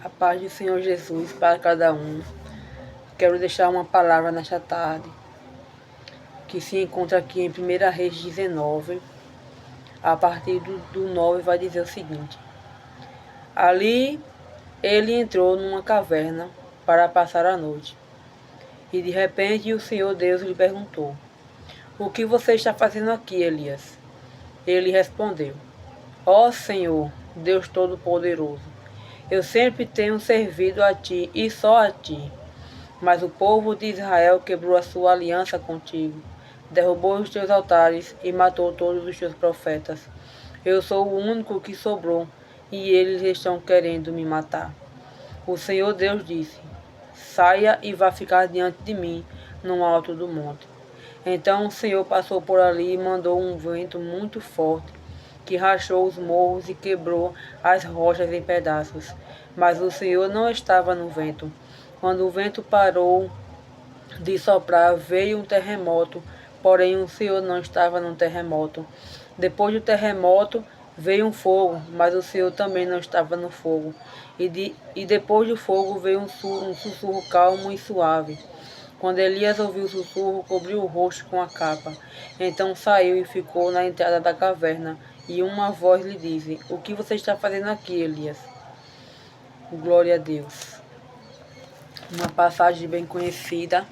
A paz do Senhor Jesus para cada um. Quero deixar uma palavra nesta tarde, que se encontra aqui em 1 Reis 19. A partir do 9 vai dizer o seguinte: Ali ele entrou numa caverna para passar a noite. E de repente o Senhor Deus lhe perguntou: O que você está fazendo aqui, Elias? Ele respondeu: Ó Senhor, Deus Todo-Poderoso, eu sempre tenho servido a ti e só a ti. Mas o povo de Israel quebrou a sua aliança contigo, derrubou os teus altares e matou todos os teus profetas. Eu sou o único que sobrou e eles estão querendo me matar. O Senhor Deus disse: Saia e vá ficar diante de mim no alto do monte. Então o Senhor passou por ali e mandou um vento muito forte, que rachou os morros e quebrou as rochas em pedaços. Mas o Senhor não estava no vento. Quando o vento parou de soprar, veio um terremoto, porém o Senhor não estava no terremoto. Depois do terremoto, veio um fogo, mas o Senhor também não estava no fogo. E depois do fogo veio um sussurro calmo e suave. Quando Elias ouviu o sussurro, cobriu o rosto com a capa. Então saiu e ficou na entrada da caverna. E uma voz lhe disse: O que você está fazendo aqui, Elias? Glória a Deus. Uma passagem bem conhecida,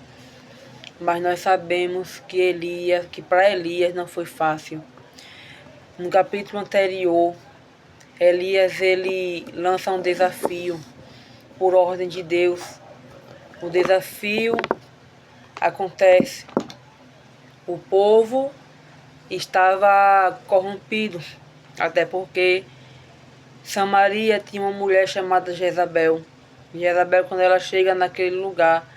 mas nós sabemos que para Elias não foi fácil. No capítulo anterior, Elias ele lança um desafio por ordem de Deus. O desafio acontece. O povo estava corrompido, até porque Samaria tinha uma mulher chamada Jezabel. Jezabel, quando ela chega naquele lugar,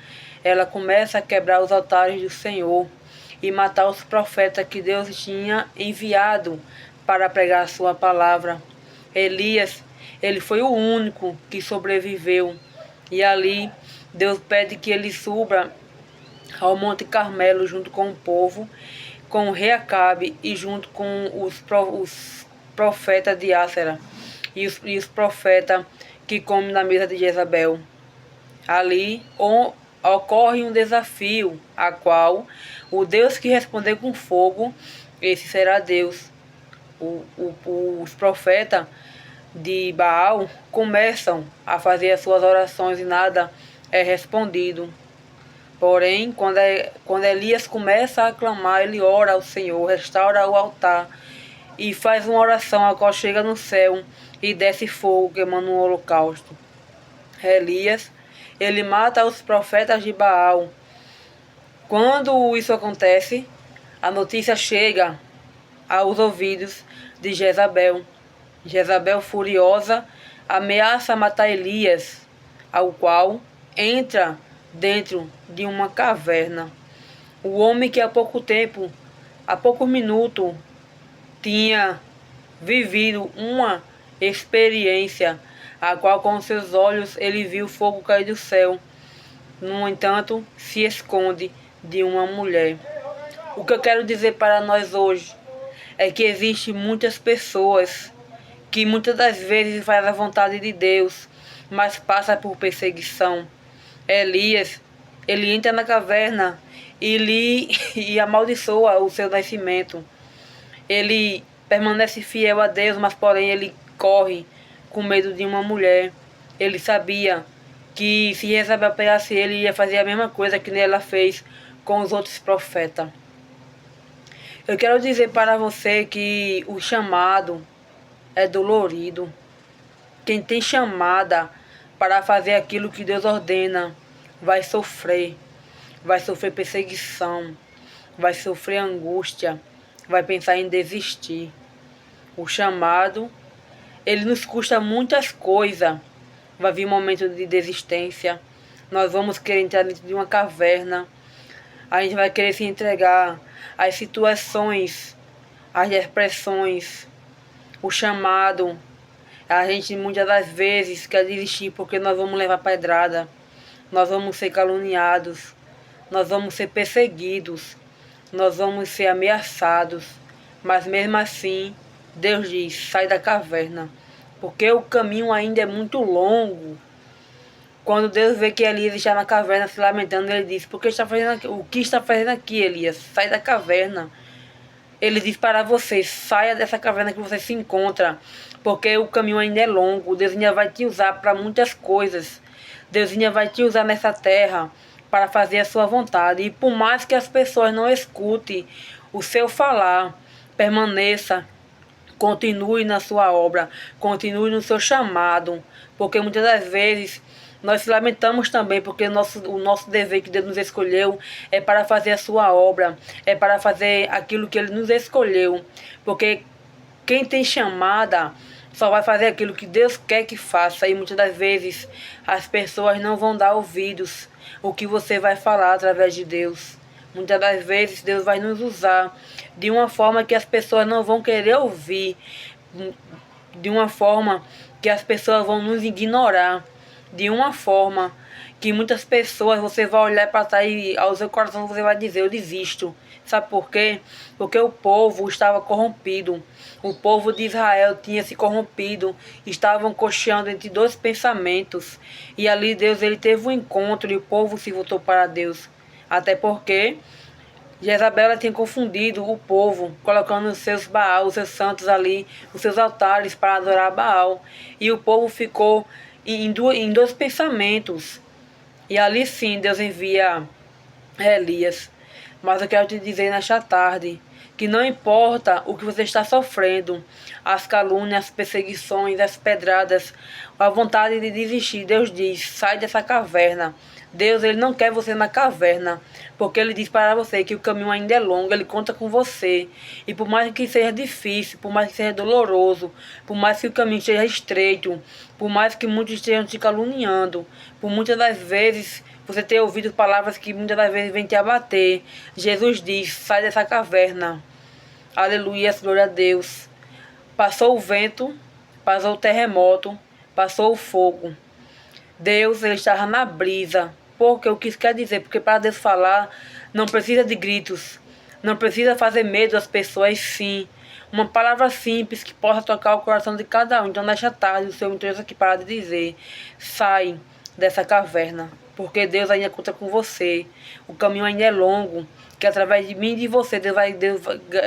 ela começa a quebrar os altares do Senhor e matar os profetas que Deus tinha enviado para pregar a sua palavra. Elias, ele foi o único que sobreviveu. E ali, Deus pede que ele suba ao Monte Carmelo junto com o povo, com o rei Acabe e junto com os profetas de Ácera e os profetas que comem na mesa de Jezabel. Ali ocorre um desafio, a qual o Deus que responder com fogo, esse será Deus. Os profetas de Baal começam a fazer as suas orações e nada é respondido. Porém, quando Elias começa a clamar, ele ora ao Senhor, restaura o altar e faz uma oração a qual chega no céu e desce fogo queimando um holocausto. Elias, ele mata os profetas de Baal. Quando isso acontece, a notícia chega aos ouvidos de Jezabel. Jezabel, furiosa, ameaça matar Elias, ao qual entra dentro de uma caverna. O homem que há pouco tempo, há poucos minutos, tinha vivido uma experiência, a qual com seus olhos ele viu fogo cair do céu. No entanto, se esconde de uma mulher. O que eu quero dizer para nós hoje é que existem muitas pessoas que muitas das vezes fazem a vontade de Deus, mas passa por perseguição. Elias, ele entra na caverna e amaldiçoa o seu nascimento. Ele permanece fiel a Deus, mas porém ele corre com medo de uma mulher. Ele sabia que se Jezabel pegasse ele, ia fazer a mesma coisa que ela fez com os outros profetas. Eu quero dizer para você que o chamado é dolorido. Quem tem chamada para fazer aquilo que Deus ordena vai sofrer perseguição, vai sofrer angústia, vai pensar em desistir. O chamado, ele nos custa muitas coisas. Vai vir momento de desistência. Nós vamos querer entrar dentro de uma caverna. A gente vai querer se entregar às situações, às depressões. O chamado, a gente muitas das vezes quer desistir porque nós vamos levar pedrada. Nós vamos ser caluniados. Nós vamos ser perseguidos. Nós vamos ser ameaçados. Mas mesmo assim, Deus diz: sai da caverna, porque o caminho ainda é muito longo. Quando Deus vê que Elias está na caverna se lamentando, ele diz: "Por que está fazendo aqui? O que está fazendo aqui, Elias? Sai da caverna." Ele diz para você: saia dessa caverna que você se encontra, porque o caminho ainda é longo. Deus ainda vai te usar para muitas coisas. Deus ainda vai te usar nessa terra para fazer a sua vontade. E por mais que as pessoas não escutem o seu falar, permaneça, continue na sua obra, continue no seu chamado, porque muitas das vezes nós se lamentamos também, porque o nosso dever que Deus nos escolheu é para fazer a sua obra, é para fazer aquilo que Ele nos escolheu, porque quem tem chamada só vai fazer aquilo que Deus quer que faça, e muitas das vezes as pessoas não vão dar ouvidos o que você vai falar através de Deus. Muitas das vezes Deus vai nos usar de uma forma que as pessoas não vão querer ouvir, de uma forma que as pessoas vão nos ignorar, de uma forma que muitas pessoas você vai olhar para trás e ao seu coração você vai dizer: eu desisto. Sabe por quê? Porque o povo estava corrompido. O povo de Israel tinha se corrompido, estavam cocheando entre dois pensamentos. E ali Deus ele teve um encontro e o povo se voltou para Deus. Até porque Jezabel tinha confundido o povo, colocando os seus Baal, os seus santos ali, os seus altares para adorar Baal. E o povo ficou em dois pensamentos. E ali sim Deus envia Elias. Mas eu quero te dizer nesta tarde que não importa o que você está sofrendo, as calúnias, as perseguições, as pedradas, a vontade de desistir, Deus diz: sai dessa caverna. Deus ele não quer você na caverna, porque Ele diz para você que o caminho ainda é longo, Ele conta com você. E por mais que seja difícil, por mais que seja doloroso, por mais que o caminho seja estreito, por mais que muitos estejam te caluniando, por muitas das vezes você ter ouvido palavras que muitas das vezes vêm te abater, Jesus diz: sai dessa caverna. Aleluia, glória a Deus. Passou o vento, passou o terremoto, passou o fogo. Deus ele estava na brisa. Porque o que isso quer dizer? Porque para Deus falar, não precisa de gritos, não precisa fazer medo às pessoas, sim. Uma palavra simples que possa tocar o coração de cada um. Então, nesta tarde, o Senhor me trouxe aqui para dizer: sai dessa caverna, porque Deus ainda conta com você. O caminho ainda é longo, que através de mim e de você,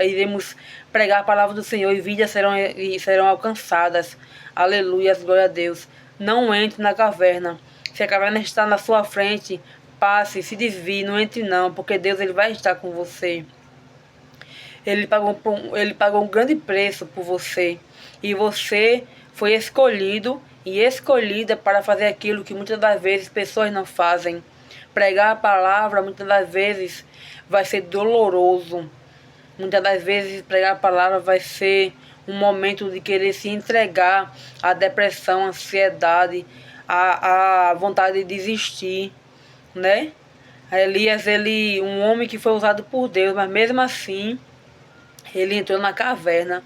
iremos pregar a palavra do Senhor e vidas serão alcançadas. Aleluia, glória a Deus. Não entre na caverna. Se a caverna está na sua frente, passe, se desvie, não entre não, porque Deus ele vai estar com você. Ele pagou um grande preço por você. E você foi escolhido e escolhida para fazer aquilo que muitas das vezes pessoas não fazem. Pregar a palavra muitas das vezes vai ser doloroso. Muitas das vezes pregar a palavra vai ser um momento de querer se entregar à depressão, à ansiedade, à vontade de desistir, né? Elias, um homem que foi usado por Deus, mas mesmo assim, ele entrou na caverna,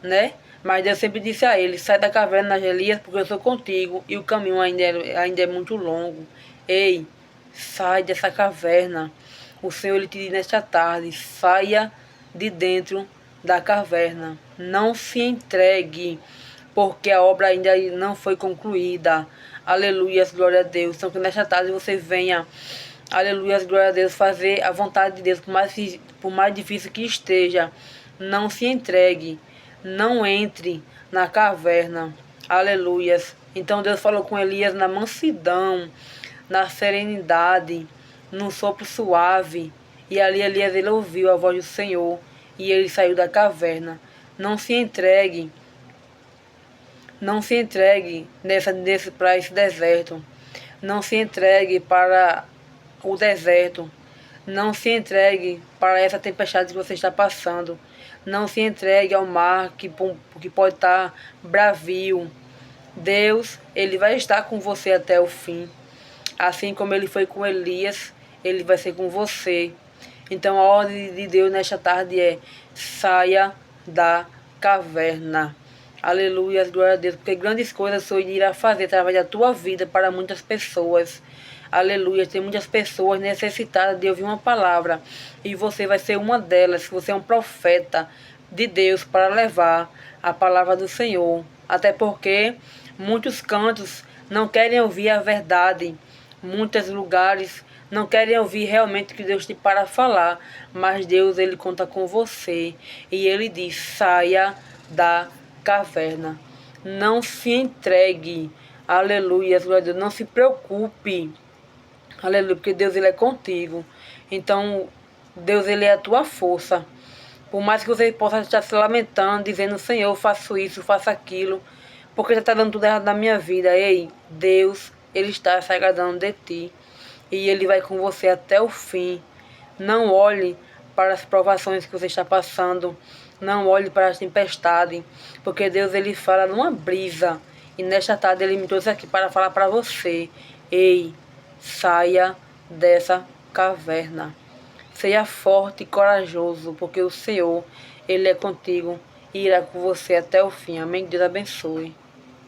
né? Mas Deus sempre disse a ele: sai da caverna, Elias, porque eu sou contigo e o caminho ainda é muito longo. Ei, sai dessa caverna. O Senhor ele te diz nesta tarde: saia de dentro da caverna. Não se entregue, porque a obra ainda não foi concluída. Aleluia, glória a Deus. Então que nesta tarde você venha, aleluia, glória a Deus, fazer a vontade de Deus, por mais difícil que esteja. Não se entregue, não entre na caverna. Aleluias. Então Deus falou com Elias na mansidão, na serenidade, num sopro suave. E ali Elias ele ouviu a voz do Senhor e ele saiu da caverna. Não se entregue. Não se entregue para esse deserto. Não se entregue para o deserto. Não se entregue para essa tempestade que você está passando. Não se entregue ao mar que pode estar bravio. Deus, ele vai estar com você até o fim. Assim como ele foi com Elias, ele vai ser com você. Então a ordem de Deus nesta tarde é: saia da caverna. Aleluia, glória a Deus, porque grandes coisas o Senhor irá fazer através da tua vida para muitas pessoas. Aleluia, tem muitas pessoas necessitadas de ouvir uma palavra e você vai ser uma delas. Você é um profeta de Deus para levar a palavra do Senhor. Até porque muitos cantos não querem ouvir a verdade. Muitos lugares não querem ouvir realmente o que Deus tem para falar, mas Deus, ele conta com você. E ele diz: saia da caverna. Não se entregue. Aleluia, glória a Deus. Não se preocupe. Aleluia, porque Deus, ele é contigo. Então, Deus, ele é a tua força. Por mais que você possa estar se lamentando, dizendo: Senhor, eu faço isso, faço aquilo, porque já está dando tudo errado na minha vida. Ei, Deus, ele está se agradando de ti. E ele vai com você até o fim. Não olhe para as provações que você está passando. Não olhe para as tempestades. Porque Deus, ele fala numa brisa. E nesta tarde ele me trouxe aqui para falar para você: ei, saia dessa caverna. Seja forte e corajoso, porque o Senhor, ele é contigo e irá com você até o fim. Amém? Deus abençoe.